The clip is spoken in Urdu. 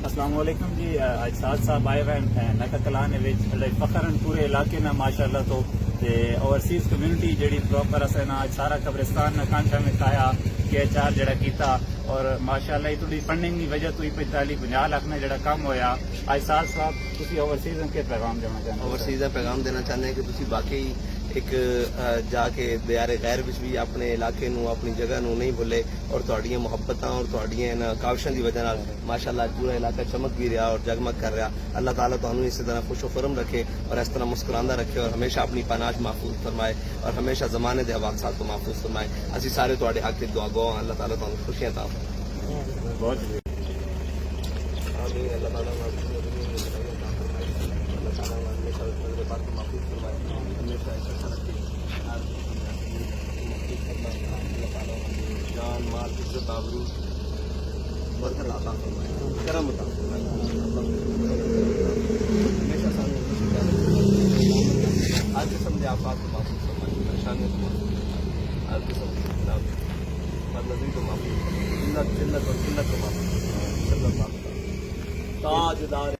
السلام علیکم جی اج ساتھ صاحب آئے ہوئے ہیں نکا کلان فخرن پورے علاقے نا ماشاء اللہ تو اوورسیز کمیونٹی جڑی پراپر اسے نا سارا قبرستان نا کانچا میں کھایا کہ چار جڑا کیتا اور ماشاء اللہ تھوڑی فنڈنگ کی وجہ تو 45-50 لاکھ نے جڑا کم ہویا. اج ساتھ صاحب تسی اوورسیز کے پیغام دینا چاہتے ہیں؟ اوورسیز کا پیغام دینا چاہتے ہیں کہ تسی باقی ایک جا کے دیار غیر وچ بھی اپنے علاقے نو اپنی جگہ نو نہیں بھولے اور تہاڈیاں محبتاں اور تہاڈیاں کاوشاں دی وجہ نال ماشاءاللہ پورا علاقہ چمک بھی رہا اور جگمگ کر رہا. اللہ تعالیٰ تانوں اسی طرح خوش و خرم رکھے اور اس طرح مسکراندہ رکھے اور ہمیشہ اپنی پناہ محفوظ فرمائے اور ہمیشہ زمانے دے حوادثات کو محفوظ فرمائے. اسی سارے تہاڈے حق وچ دعا گو. اللہ تعالیٰ تانوں خوشیاں عطا فرمائے. بہت آمین. اللہ تعالیٰ اللہ تعالیٰ ہمیشہ نظر پاک کو محفوظ فرمائے. ہمیشہ ایسا رکھے. اللہ تعالیٰ جان مال عزت آبرو برکت عطا فرمائے. کرم عطا فرمائے. ہمیشہ سانو ہر قسم کے آفات کو محفوظ فرمائے. پریشانیوں کو محفوظ فرمائے. ہر قسم کی خراب بدنظری کو محفوظ فرمائے. ذلت اور ذلت کو محفوظ فرمائے. صلی اللہ علیہ وسلم. تاجدار